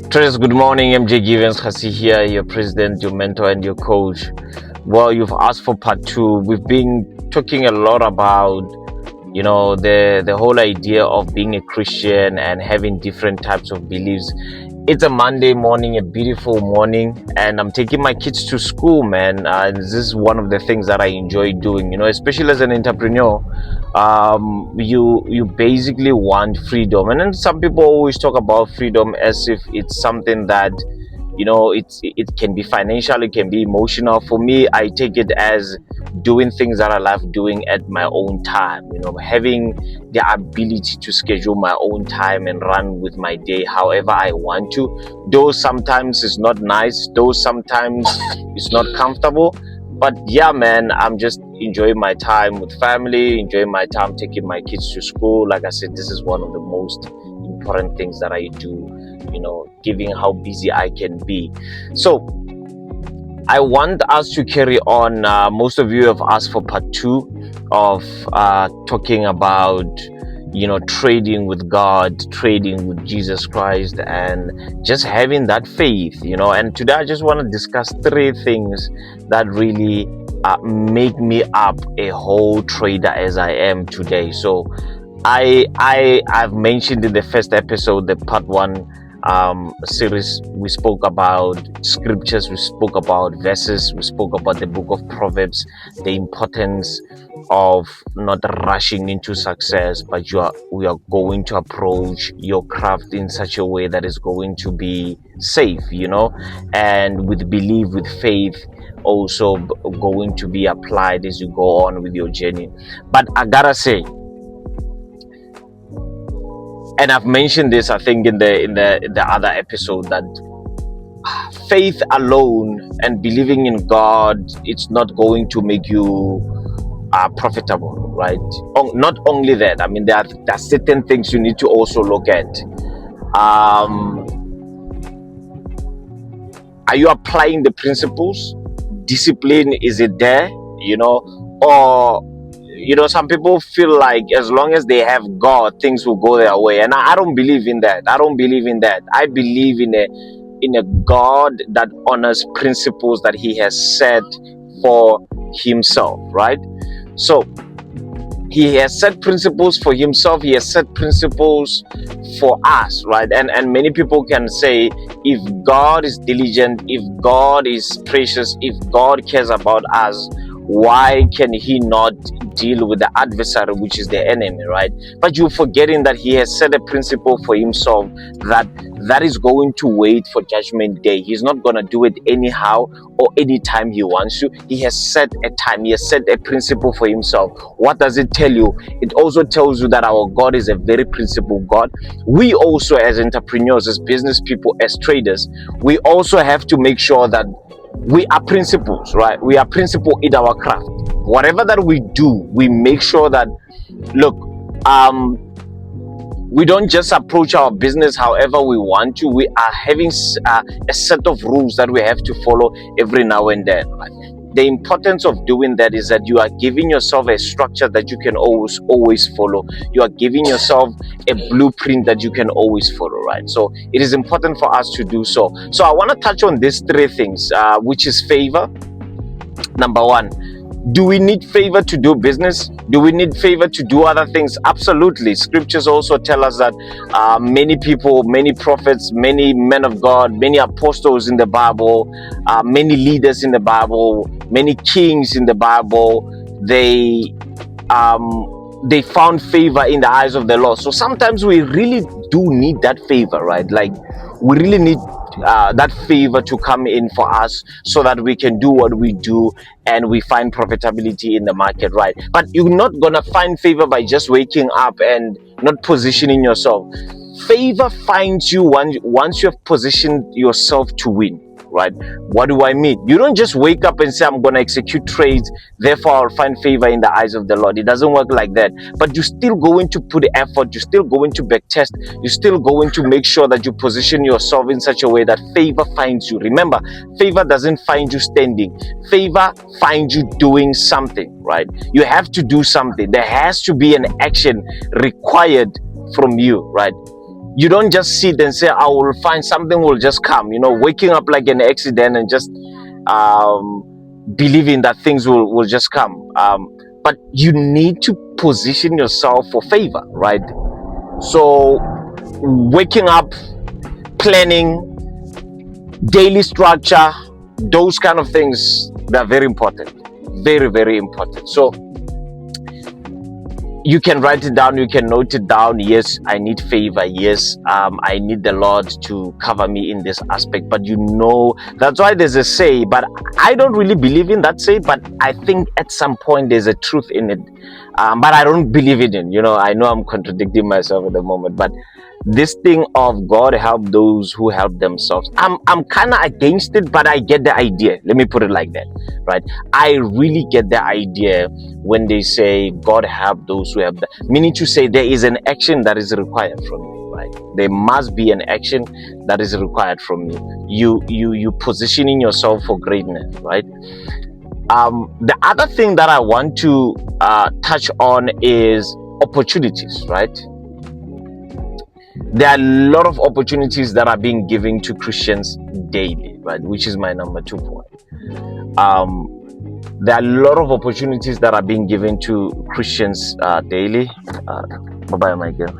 Traders, good morning. MJ Givens Khasi here, your president, your mentor, and your coach. Well, you've asked for part two. We've been talking a lot about, the whole idea of being a Christian and having different types of beliefs. It's a Monday morning, a beautiful morning, and I'm taking my kids to school, man. And this is one of the things that I enjoy doing, especially as an entrepreneur. You basically want freedom, and then some people always talk about freedom as if it's something that it can be financial, it can be emotional. For me, I take it as doing things that I love doing at my own time, having the ability to schedule my own time and run with my day however I want to. Though sometimes it's not nice, though sometimes it's not comfortable, but yeah, man, I'm just enjoying my time with family, enjoying my time taking my kids to school. Like I said, this is one of the most important things that I do, given how busy I can be. So I want us to carry on. Most of you have asked for part two of talking about trading with God, trading with Jesus Christ, and just having that faith, and today I just want to discuss three things that really make me up a whole trader as I am today. So I've mentioned in the first episode, the part one series, we spoke about scriptures, we spoke about verses, we spoke about the book of Proverbs, the importance of not rushing into success, but we are going to approach your craft in such a way that is going to be safe, and with belief, with faith, also going to be applied as you go on with your journey. But I gotta say, and I've mentioned this, I think, in the other episode, that faith alone and believing in God, it's not going to make you profitable, right? Not only that, I mean, there are certain things you need to also look at. Are you applying the principles? Discipline, is it there? Or some people feel like as long as they have God, things will go their way, and I don't believe in that. I believe in a God that honors principles that He has set for Himself, right? So He has set principles for Himself. He has set principles for us, right? And many people can say, if God is diligent, if God is precious, if God cares about us, why can He not deal with the adversary, which is the enemy, right? But you're forgetting that He has set a principle for Himself that is going to wait for judgment day. He's not going to do it anyhow or anytime He wants to. He has set a time. He has set a principle for Himself. What does it tell you? It also tells you that our God is a very principled God. We also, as entrepreneurs, as business people, as traders, we also have to make sure that we are principles, right? We are principle in our craft. Whatever that we do, we make sure that, look, we don't just approach our business however we want to. We are having a set of rules that we have to follow every now and then, right? The importance of doing that is that you are giving yourself a structure that you can always follow. You are giving yourself a blueprint that you can always follow, right? So it is important for us to do so. So I want to touch on these three things, which is favor. Number one, do we need favor to do business? Do we need favor to do other things? Absolutely. Scriptures also tell us that many people, many prophets, many men of God, many apostles in the Bible, many leaders in the Bible, many kings in the Bible, they found favor in the eyes of the Lord. So sometimes we really do need that favor, right? Like, we really need that favor to come in for us so that we can do what we do and we find profitability in the market, right? But you're not gonna find favor by just waking up and not positioning yourself. Favor finds you once you have positioned yourself to win, right? What do I mean? You don't just wake up and say, I'm going to execute trades, therefore I'll find favor in the eyes of the Lord. It doesn't work like that. But you're still going to put effort, you're still going to backtest, you're still going to make sure that you position yourself in such a way that favor finds you. Remember, favor doesn't find you standing. Favor finds you doing something, right? You have to do something. There has to be an action required from you, right? You don't just sit and say, I will find something will just come, waking up like an accident and just believing that things will just come. But you need to position yourself for favor, right? So waking up, planning, daily structure, those kind of things, they're very important. Very, very important. So you can write it down, you can note it down. Yes, I need favor. Yes, I need the Lord to cover me in this aspect. But that's why there's a say, but I don't really believe in that say, but I think at some point there's a truth in it. But I don't believe it in, I know I'm contradicting myself at the moment, but this thing of God help those who help themselves, I'm kind of against it, but I get the idea. Let me put it like that, right? I really get the idea when they say God help those who help them, meaning to say there is an action that is required from you, right? There must be an action that is required from you. You positioning yourself for greatness, right? The other thing that I want to touch on is opportunities, right? There are a lot of opportunities that are being given to Christians daily, right? Which is my number 2 point. There are a lot of opportunities that are being given to Christians daily. Bye-bye, my girl.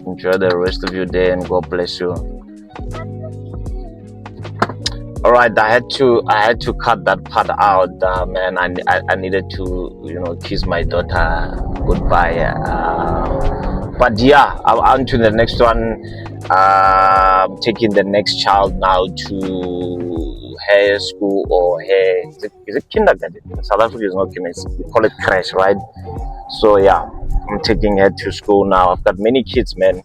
Enjoy the rest of your day and God bless you. All right, I had to cut that part out, man. I needed to, kiss my daughter goodbye. But yeah, on to the next one. Taking the next child now to her school or her, is it kindergarten? South Africa is not kindergarten, we call it crash, right? So yeah, I'm taking her to school now. I've got many kids, man.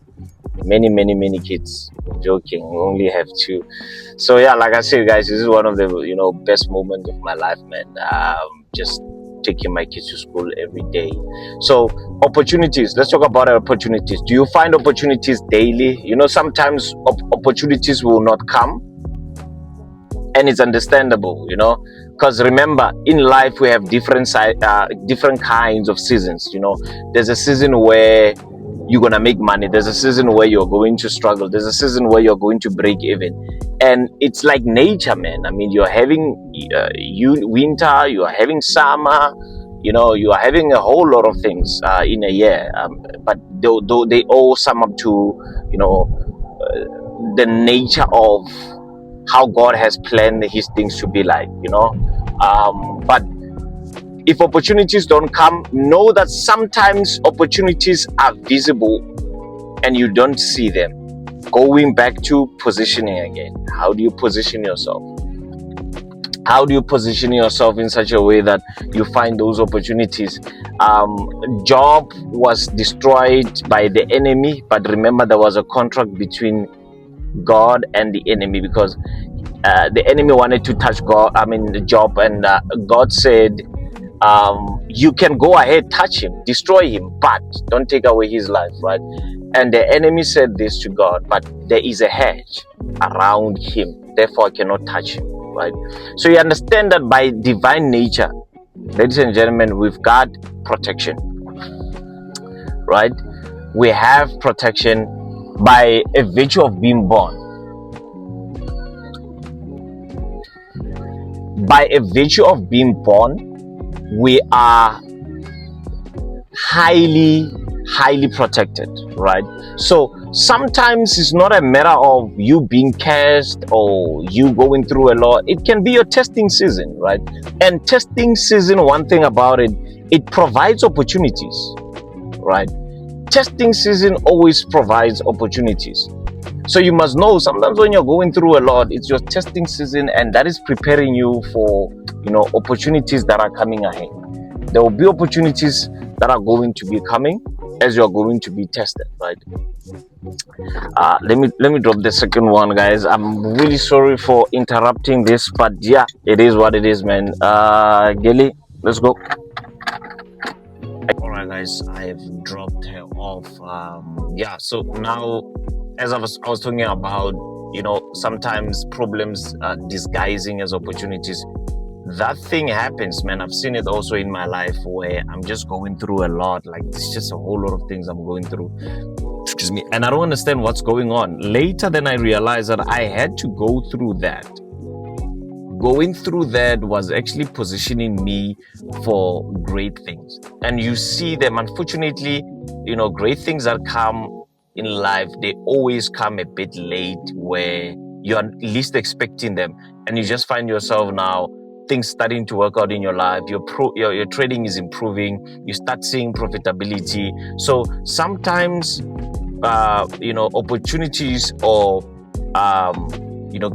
Many kids. Joking, we only have 2. So yeah, like I said, guys, this is one of the best moments of my life, man. Just taking my kids to school every day. So opportunities, let's talk about opportunities. Do you find opportunities daily? Sometimes opportunities will not come, and it's understandable, because remember, in life we have different kinds of seasons. There's a season where you're gonna make money, there's a season where you're going to struggle, there's a season where you're going to break even, and it's like nature, man. I mean, you're having winter, you're having summer, you are having a whole lot of things in a year, but they all sum up to the nature of how God has planned his things to be like, but if opportunities don't come, know that sometimes opportunities are visible and you don't see them. Going back to positioning again. How do you position yourself? How do you position yourself in such a way that you find those opportunities? Job was destroyed by the enemy, but remember there was a contract between God and the enemy, because the enemy wanted to touch Job, and God said, you can go ahead, touch him, destroy him, but don't take away his life, right? And the enemy said this to God, but there is a hedge around him, therefore I cannot touch him, right? So you understand that by divine nature, ladies and gentlemen, we've got protection, right? We have protection by a virtue of being born. By a virtue of being born, we are highly protected, right? So sometimes it's not a matter of you being cursed or you going through a lot. It can be your testing season, right? And testing season, one thing about it, it provides opportunities, right? Testing season always provides opportunities. So you must know, sometimes when you're going through a lot, it's your testing season, and that is preparing you for opportunities that are coming ahead. There will be opportunities that are going to be coming as you're going to be tested, right? Let me drop the second one, guys. I'm really sorry for interrupting this, but yeah, it is what it is, man. Gelly, let's go. All right, guys, I've dropped her off. Yeah, so now, as I was talking about, sometimes problems disguising as opportunities. That thing happens, man. I've seen it also in my life where I'm just going through a lot. Like, it's just a whole lot of things I'm going through. excuse me, and I don't understand what's going on. Later, then I realized that I had to go through that. Going through that was actually positioning me for great things. And you see them, unfortunately, great things that come in life, they always come a bit late where you're least expecting them. And you just find yourself now, things starting to work out in your life. Your trading is improving. You start seeing profitability. So sometimes, opportunities or,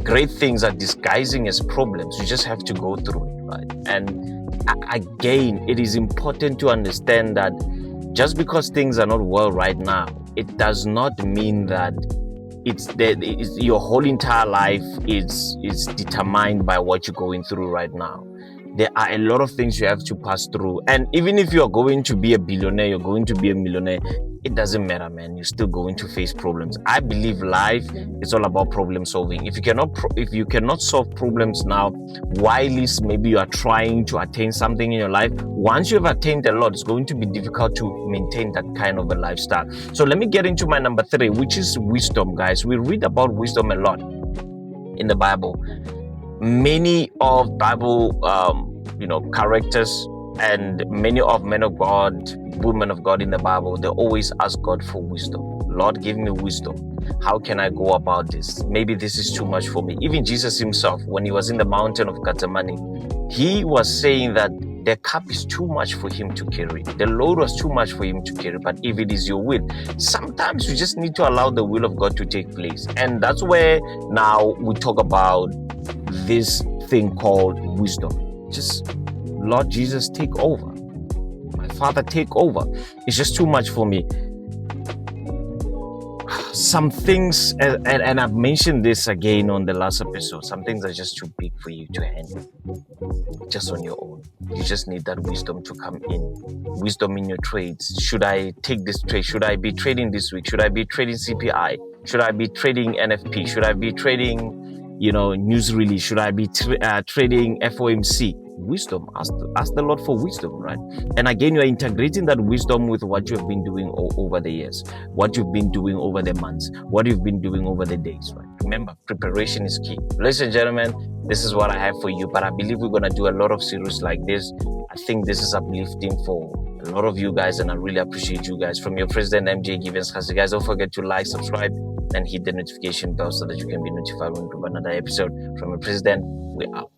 great things are disguising as problems. You just have to go through it, right? And again, it is important to understand that just because things are not well right now, it does not mean that your whole entire life is determined by what you're going through right now. There are a lot of things you have to pass through. And even if you're going to be a billionaire, you're going to be a millionaire, it doesn't matter, man. You're still going to face problems. I believe life is all about problem solving. If you cannot solve problems now, while maybe you are trying to attain something in your life, once you've attained a lot, it's going to be difficult to maintain that kind of a lifestyle. So let me get into my number 3, which is wisdom, guys. We read about wisdom a lot in the Bible. Many of Bible, characters and many of men of God, women of God in the Bible, they always ask God for wisdom. Lord, give me wisdom. How can I go about this? Maybe this is too much for me. Even Jesus himself, when he was in the mountain of Gethsemane, he was saying that the cup is too much for him to carry. The load was too much for him to carry. But if it is your will, sometimes you just need to allow the will of God to take place. And that's where now we talk about this thing called wisdom. Just, Lord Jesus, take over. My Father, take over. It's just too much for me. Some things, and I've mentioned this again on the last episode, some things are just too big for you to handle just on your own. You just need that wisdom to come in. Wisdom in your trades. Should I take this trade? Should I be trading this week? Should I be trading CPI? Should I be trading NFP? Should I be trading news release? Should I be trading FOMC? Wisdom. Ask the Lord for wisdom, right? And again, you are integrating that wisdom with what you have been doing over the years, what you've been doing over the months, what you've been doing over the days, right? Remember, preparation is key. Ladies and gentlemen, this is what I have for you, but I believe we're going to do a lot of series like this. I think this is uplifting for a lot of you guys, and I really appreciate you guys. From your president, MJ Givens. Guys, don't forget to like, subscribe, and hit the notification bell so that you can be notified when we do another episode. From your president, we're out.